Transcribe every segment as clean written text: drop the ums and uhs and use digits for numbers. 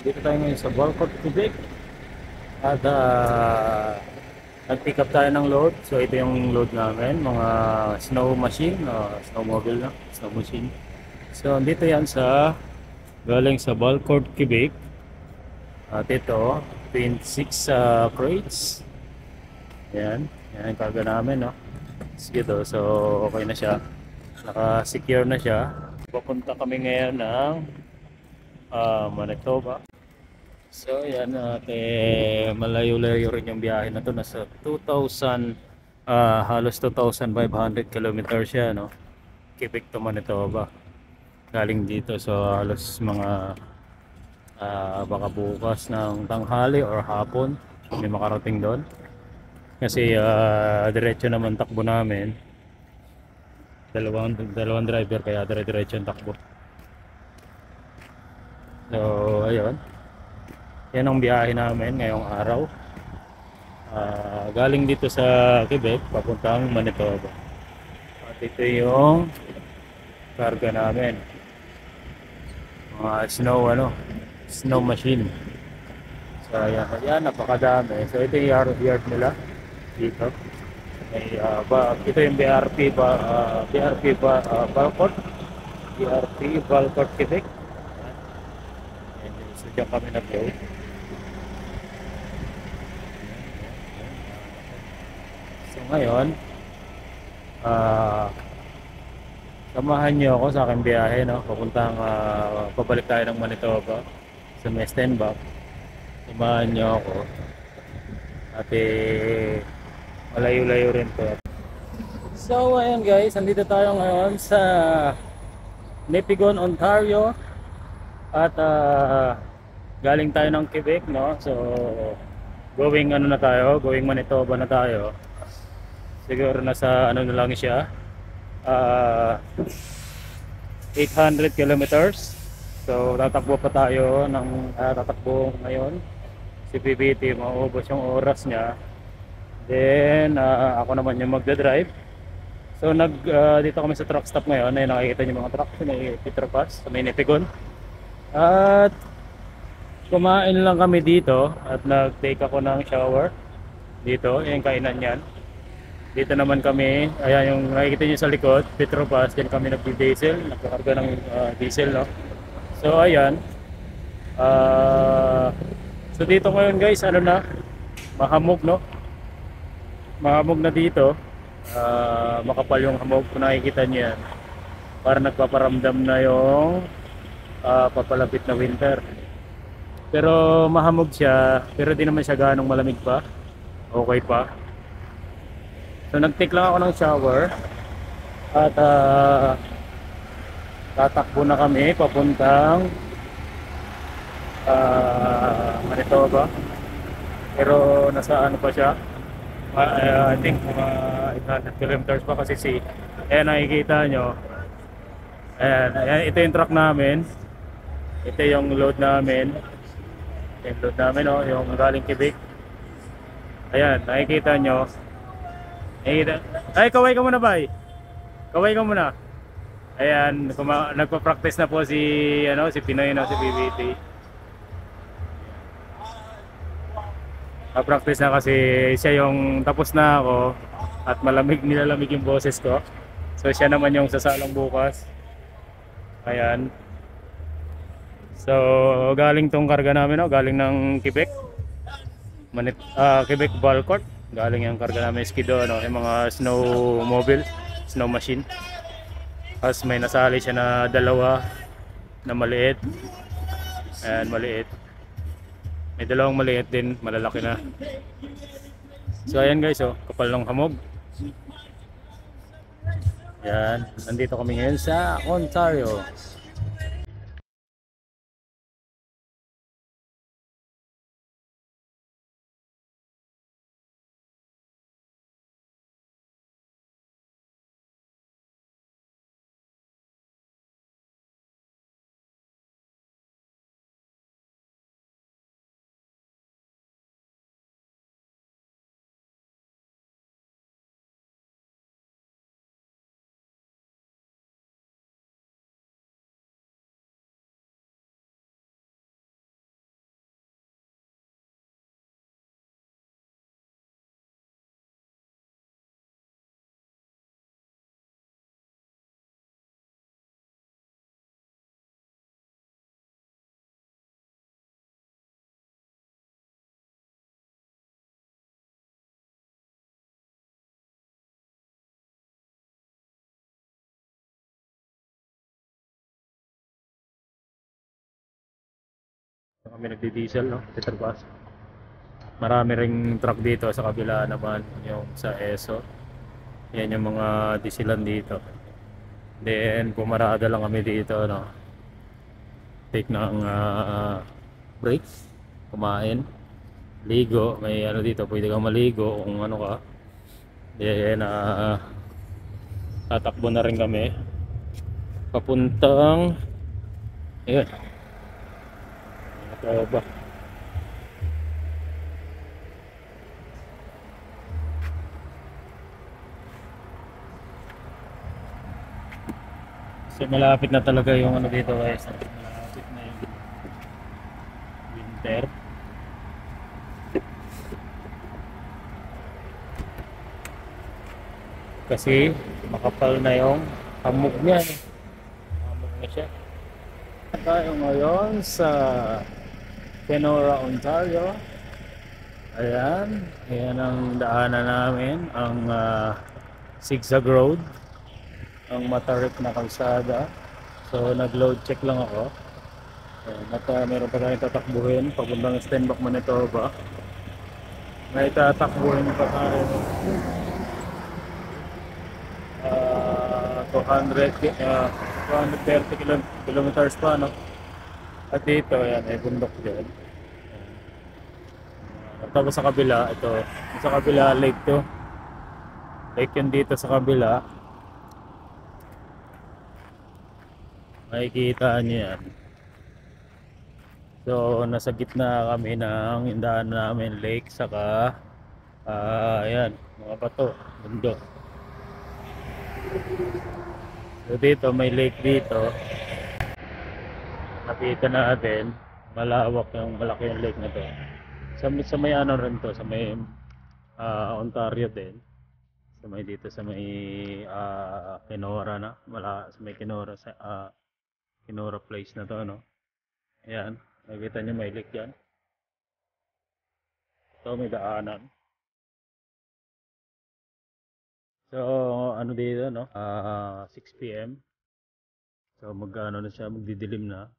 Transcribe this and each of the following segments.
Dito tayo ngayon sa Balcott, Quebec. At nag-pick up tayo ng load. So ito yung load namin, mga snow machine, snowmobile na, snow machine. So dito yan sa galing sa Balcott, Quebec. At ito, 26 crates. Yan, yan ang karga namin, no. Sige to, so okay na siya. Naka-secure na siya. Papunta kami ngayon ng Manitoba. So yan at malayo-layo rin yung biyahe na to, nasa 2,000 halos 2,500 kilometers siya, no. Quebec to Manitoba. Galing dito so halos mga baka bukas ng tanghali or hapon may makarating doon. Kasi diretso naman takbo namin. Dalawang driver kaya dire-diretso yung takbo. So ayun. Yan ang biyahe namin ngayong araw. Galing dito sa Quebec papuntang Manitoba. At ito yung karga namin. Mga snow machine. So ayan, napakadami. So ito yung yard nila dito. May ito yung Balcott, BRP Balcott Quebec. And so diyan kami nag-load. So ngayon, samahan niyo ako sa aking biyahe, no? Pabalik tayo ng Manitoba sa may Stenbach. Samahan niyo ako. At malayo-layo rin to. So ayun guys, andito tayo ngayon sa Nipigon, Ontario. At galing tayo ng Quebec, no? So going Manitoba na tayo. Siguro nasa ano na lang siya, 800 kilometers. So tatakbo pa tayo tatakbo ngayon si PBT, mauubos yung oras niya. Then ako naman yung magdadrive. So dito kami sa truck stop ngayon. Ay nakikita niyo mga truck sa may Petropas, sa may Nipigon. At kumain lang kami dito at nag-take ako ng shower dito, yung kainan yan. Dito naman kami, ayan yung nakikita nyo sa likod, Petropas, din kami nag-diesel, nagkakarga ng diesel, no. So ayan, so dito ngayon guys, ano na, mahamog, no. Mahamog na dito, makapal yung hamog kung nakikita nyo yan. Para nagpaparamdam na yung papalapit na winter. Pero mahamog siya, pero di naman siya ganong malamig pa. Okay pa. So nag-take lang ako ng shower at tatakbo na kami papuntang Manitoba. Pero nasa ano pa siya? I think mga 800 kilometers pa kasi ayan nakikita nyo. Ayan, ito yung truck namin. Ito yung load namin. Yung load namin, oh, yung galing Quebec. Ayan, nakikita nyo. Ay, kaway ka muna, bay. Kaway ka muna. Ayan, nagpa-practice na po si Pinoy, no, si PBT. Practice na kasi siya yung tapos na ako at nilalamig yung boses ko. So siya naman yung sasalang bukas. Ayan. So galing tong karga namin, no, galing ng Quebec. Quebec Balcott. Galing yung karga namin skido, no, yung mga snowmobile, snow machine. Tapos may nasali siya na dalawa na maliit. Ayan, maliit. May dalawang maliit din, malalaki na. So ayan guys, oh, kapal ng hamog. Yan, nandito kami ngayon sa Ontario. Kami nagdi-diesel, no? Petrobras. Marami ring truck dito sa kabila naman, yung sa ESO. Yan yung mga dieselan dito. Then, pumarada lang kami dito, no? Take ng breaks, kumain, ligo. May ano dito, pwede kang maligo kung ano ka. Then, tatakbo na rin kami. Papuntang, ayun, ito ba? So malapit na talaga yung ano dito guys. Malapit na yung winter. Kasi makapal na yung hamog niya. Hamog na siya. Tayo ngayon sa Kenora, Ontario. Ayan. Ayan ang daanan namin. Ang zigzag road. Ang matarik na kalsada. So nag-load check lang ako. At meron pa tayong tatakbuhin papuntang Stenbach, Manitoba. May tatakbuhin pa tayo 230 kilometers pa, no? At dito, ayan, may bundok dyan. Tapos sa kabila, ito, sa kabila, lake to. Lake yun dito sa kabila. Makikita nyo yan. So, nasa gitna kami ng daan namin, lake, saka, ayan, mga bato, bundok. So, dito, may lake dito. Nakita natin, malawak yung, malaki yung lake na to. Sa may ano rin to, sa may Ontario din. Sa may dito, sa may Kenora na, sa may Kenora, Kenora place na to, no? Ayan. Nakita niyo may lake dyan. So may daanan. So ano dito, no? 6 PM. So magano na siya, magdidilim na.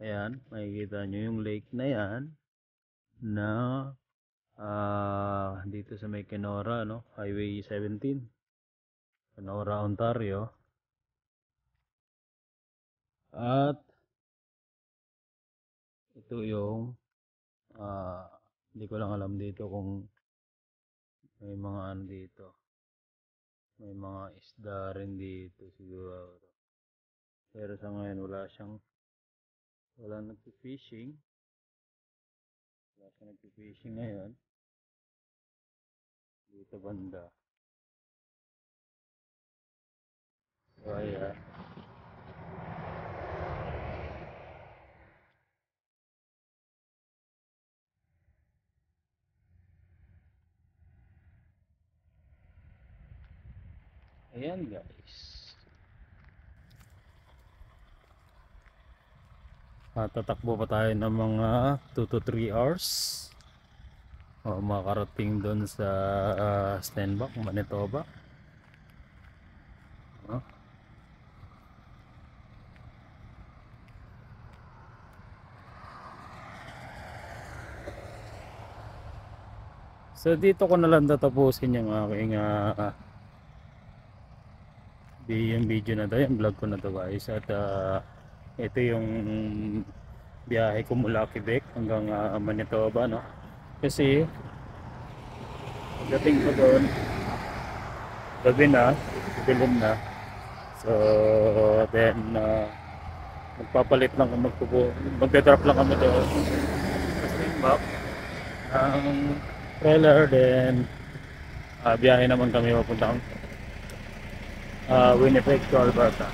Ayan, makikita niyo yung lake na yan na dito sa may Kenora, no? Highway 17. Kenora, Ontario. At ito yung hindi ko lang alam dito kung may mga ano dito. May mga isda rin dito siguro. Pero sa ngayon wala nagpi-fishing. Wala siya nagpi-fishing ngayon. Dito banda. So ayan. Ayan guys. Tatakbo pa tayo ng mga 2 to 3 hours. Makarating doon sa Stenbach, Manitoba. So dito ko na lang tatapusin yung aking yung video na to, yung vlog ko na to guys. At ito yung biyahe ko mula Quebec hanggang Manitoba, no? Kasi dating ko doon gabi na, dilim na. So then magpapalit lang kami, magdadrop lang kami doon sa Stenbach ng trailer. Then biyahe naman kami papuntang Winnipeg to Alberta.